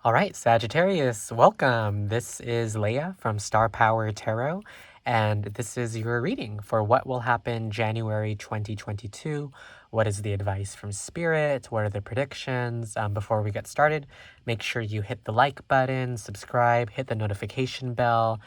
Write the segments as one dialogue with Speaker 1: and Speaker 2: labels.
Speaker 1: All right, Sagittarius, welcome. This is Leia from Star Power Tarot, and this is your reading for what will happen January 2022. What is the advice from Spirit? What are the predictions? Before we get started, make sure you hit the like button, subscribe, hit the notification bell,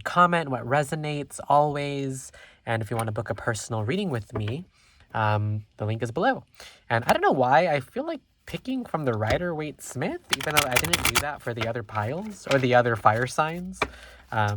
Speaker 1: comment what resonates always, and if you want to book a personal reading with me, the link is below. And I don't know why, I feel like picking from the Rider-Waite Smith, even though I didn't do that for the other piles or the other fire signs. I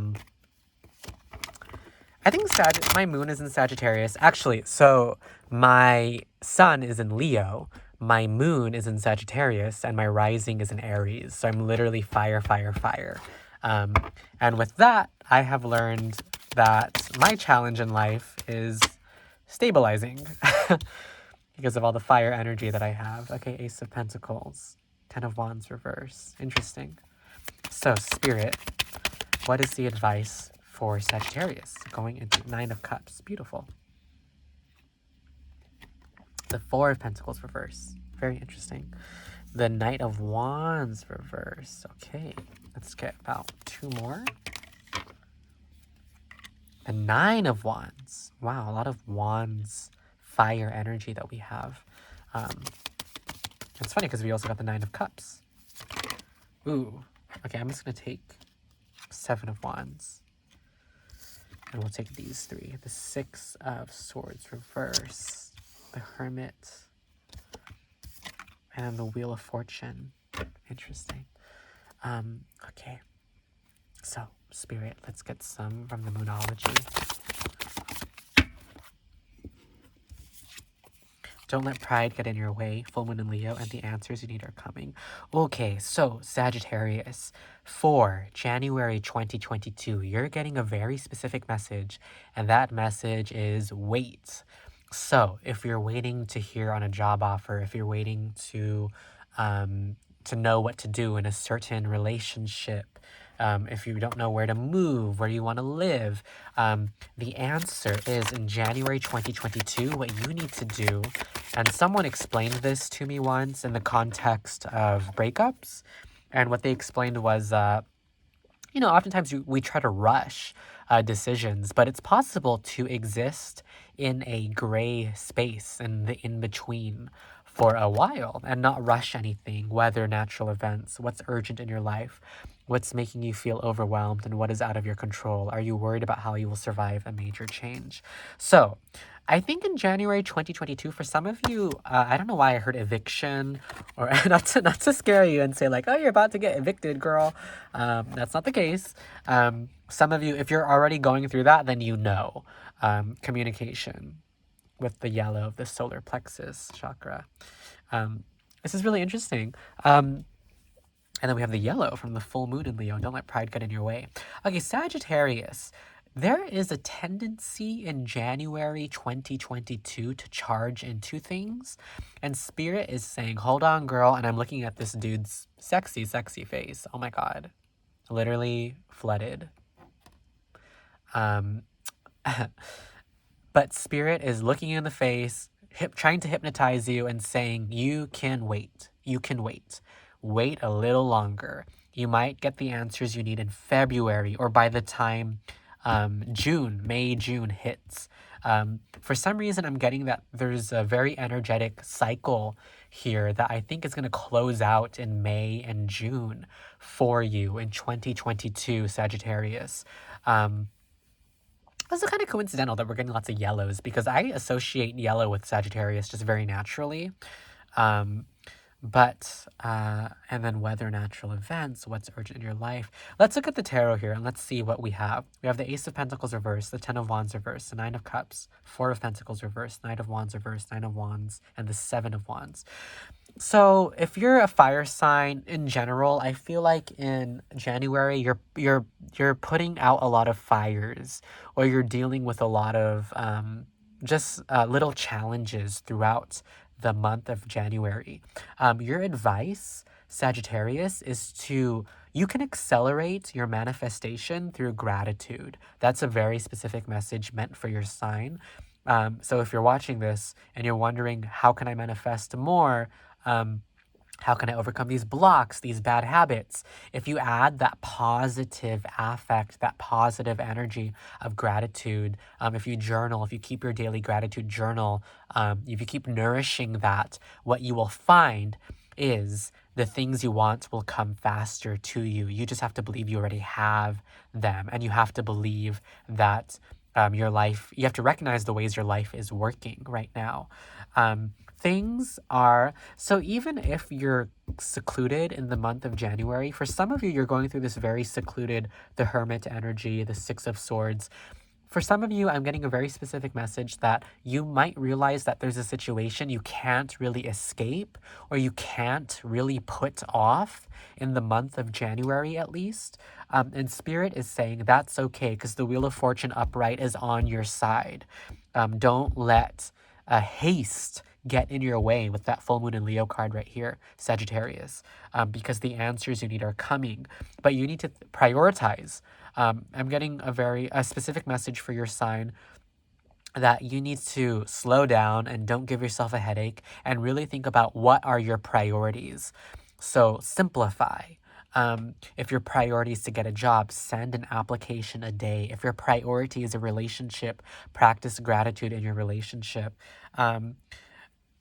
Speaker 1: think my moon is in Sagittarius. Actually, so my sun is in Leo, my moon is in Sagittarius, and my rising is in Aries. So I'm literally fire, fire, fire. And with that, I have learned that my challenge in life is stabilizing. Because of all the fire energy that I have. Okay, Ace of Pentacles, Ten of Wands reverse. Interesting. So, Spirit, what is the advice for Sagittarius going into Nine of Cups? Beautiful. The Four of Pentacles reverse. Very interesting. The Knight of Wands reverse. Okay, let's get about two more. The Nine of Wands. Wow, a lot of Wands fire energy that we have. It's funny because we also got the Nine of Cups. Ooh. Okay, I'm just going to take Seven of Wands. And we'll take these three. The Six of Swords reverse. The Hermit. And the Wheel of Fortune. Interesting. Okay. So, Spirit, let's get some from the Moonology. Don't let pride get in your way. Full moon in Leo, and the answers you need are coming. Okay, so Sagittarius, for January 2022, you're getting a very specific message, and that message is wait. So if you're waiting to hear on a job offer, if you're waiting to know what to do in a certain relationship, if you don't know where to move, where you want to live, the answer is in January 2022, what you need to do. And someone explained this to me once in the context of breakups. And what they explained was, oftentimes we try to rush decisions, but it's possible to exist in a gray space in the in between for a while and not rush anything, weather natural events, what's urgent in your life, what's making you feel overwhelmed, and what is out of your control. Are you worried about how you will survive a major change? So, I think in January 2022, for some of you, I don't know why I heard eviction, or not to scare you and say like, oh, you're about to get evicted, girl. That's not the case. Some of you, if you're already going through that, then you know. Communication with the yellow of the solar plexus chakra. This is really interesting. And then we have the yellow from the full moon in Leo. Don't let pride get in your way. Okay, Sagittarius. There is a tendency in January 2022 to charge into things. And Spirit is saying, hold on, girl. And I'm looking at this dude's sexy, sexy face. Oh my God. Literally flooded. But Spirit is looking you in the face, trying to hypnotize you and saying, you can wait. You can wait. Wait a little longer. You might get the answers you need in February or by the time May, June hits. For some reason, I'm getting that there's a very energetic cycle here that I think is going to close out in May and June for you in 2022, Sagittarius. It's kind of coincidental that we're getting lots of yellows because I associate yellow with Sagittarius just very naturally. And then weather, natural events, what's urgent in your life. Let's look at the tarot here and let's see what we have. We have the Ace of Pentacles reverse, the Ten of Wands reverse, the Nine of Cups, Four of Pentacles reverse, Knight of Wands reverse, Nine of Wands, and the Seven of Wands. So if you're a fire sign in general, I feel like in January you're putting out a lot of fires, or you're dealing with a lot of little challenges throughout the month of January. Your advice, Sagittarius, is you can accelerate your manifestation through gratitude. That's a very specific message meant for your sign. So if you're watching this and you're wondering, how can I manifest more? How can I overcome these blocks, these bad habits? If you add that positive affect, that positive energy of gratitude, if you journal, if you keep your daily gratitude journal, if you keep nourishing that, what you will find is the things you want will come faster to you. You just have to believe you already have them. And you have to believe that your life, you have to recognize the ways your life is working right now. Things are, so even if you're secluded in the month of January, for some of you, you're going through this very secluded, the Hermit energy, the Six of Swords. For some of you, I'm getting a very specific message that you might realize that there's a situation you can't really escape or you can't really put off in the month of January, at least. And Spirit is saying that's okay because the Wheel of Fortune upright is on your side. Don't let haste get in your way with that full moon and Leo card right here, Sagittarius, because the answers you need are coming, but you need to prioritize. I'm getting a specific message for your sign that you need to slow down and don't give yourself a headache and really think about what are your priorities. So simplify. If your priority is to get a job, send an application a day. If your priority is a relationship, practice gratitude in your relationship. Um,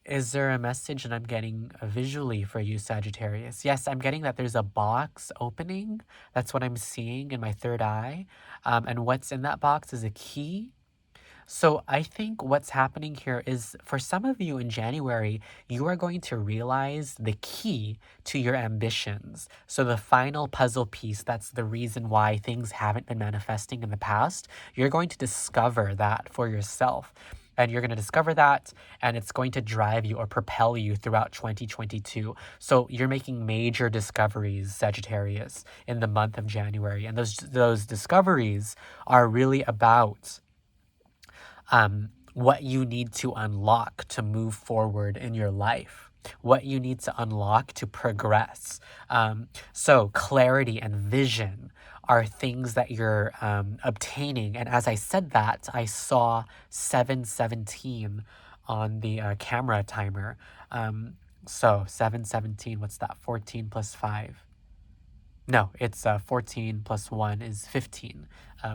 Speaker 1: is there a message that I'm getting visually for you, Sagittarius? Yes, I'm getting that there's a box opening. That's what I'm seeing in my third eye. And what's in that box is a key. So I think what's happening here is for some of you in January, you are going to realize the key to your ambitions. So the final puzzle piece, that's the reason why things haven't been manifesting in the past. You're going to discover that for yourself. And you're going to discover that, and it's going to drive you or propel you throughout 2022. So you're making major discoveries, Sagittarius, in the month of January. And those discoveries are really about what you need to unlock to move forward in your life, what you need to unlock to progress. So, clarity and vision are things that you're obtaining. And as I said that, I saw 717 on the camera timer. So, 717, what's that? 14 plus 5. No, it's 14 plus 1 is 15,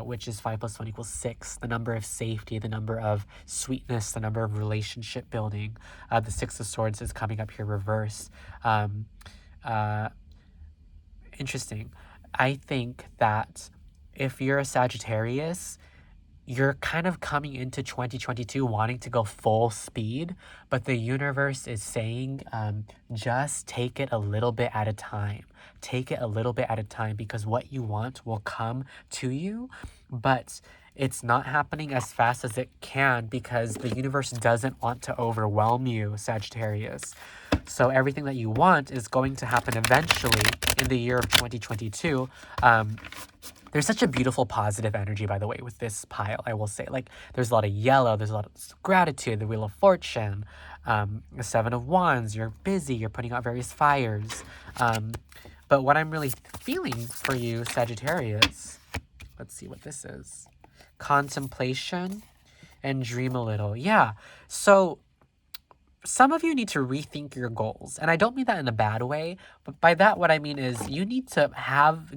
Speaker 1: which is 5 plus 1 equals 6. The number of safety, the number of sweetness, the number of relationship building. The Six of Swords is coming up here reverse. Um, uh, Interesting. I think that if you're a Sagittarius, you're kind of coming into 2022 wanting to go full speed, but the universe is saying just take it a little bit at a time. Take it a little bit at a time because what you want will come to you, but it's not happening as fast as it can because the universe doesn't want to overwhelm you, Sagittarius. So everything that you want is going to happen eventually in the year of 2022. There's such a beautiful positive energy, by the way, with this pile, I will say. Like, there's a lot of yellow, there's a lot of gratitude, the Wheel of Fortune, the Seven of Wands, you're busy, you're putting out various fires. But what I'm really feeling for you, Sagittarius, let's see what this is. Contemplation and dream a little. Yeah. So some of you need to rethink your goals. And I don't mean that in a bad way, but by that, what I mean is you need to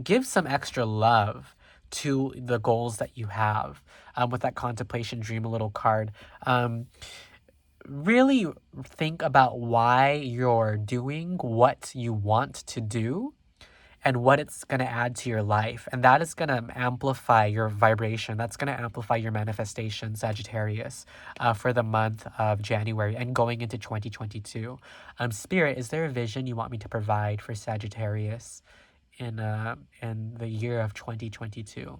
Speaker 1: give some extra love to the goals that you have with that contemplation dream a little card. Really think about why you're doing what you want to do and what it's going to add to your life. And that is going to amplify your vibration. That's going to amplify your manifestation, Sagittarius, for the month of January and going into 2022. Spirit, is there a vision you want me to provide for Sagittarius in the year of 2022?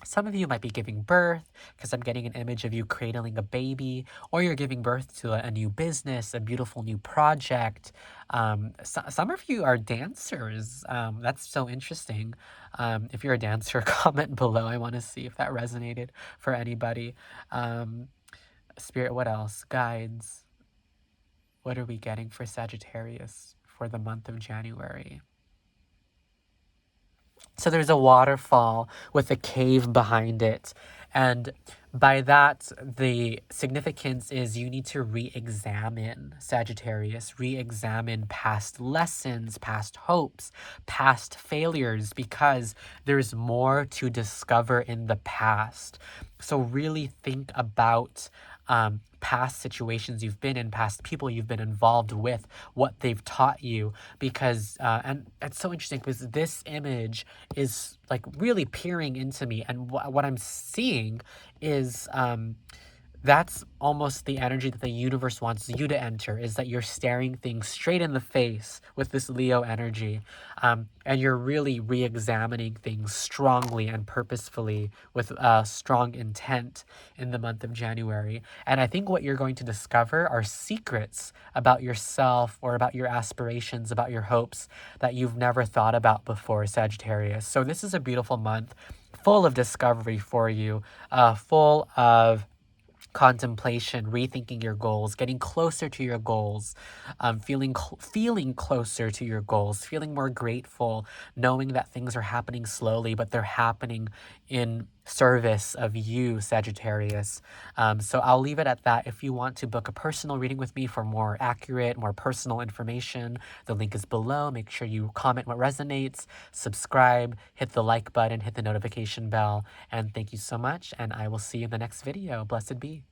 Speaker 1: Some of you might be giving birth because I'm getting an image of you cradling a baby, or you're giving birth to a new business, a beautiful new project. Some of you are dancers. That's so interesting. If you're a dancer, comment below. I want to see if that resonated for anybody. Spirit, what else? Guides. What are we getting for Sagittarius for the month of January? So there's a waterfall with a cave behind it. And By that, the significance is you need to re-examine, Sagittarius, re-examine past lessons, past hopes, past failures, because there's more to discover in the past. So really think about past situations you've been in, past people you've been involved with, what they've taught you. Because, and it's so interesting because this image is like really peering into me, and what I'm seeing is that's almost the energy that the universe wants you to enter, is that you're staring things straight in the face with this Leo energy, and you're really re-examining things strongly and purposefully with strong intent in the month of January. And I think what you're going to discover are secrets about yourself or about your aspirations, about your hopes that you've never thought about before, Sagittarius. So this is a beautiful month full of discovery for you, full of contemplation, rethinking your goals, getting closer to your goals, feeling closer to your goals, feeling more grateful, knowing that things are happening slowly, but they're happening in service of you, Sagittarius. So I'll leave it at that. If you want to book a personal reading with me for more accurate, more personal information, the link is below. Make sure you comment what resonates, subscribe, hit the like button, hit the notification bell, and thank you so much. And I will see you in the next video. Blessed be.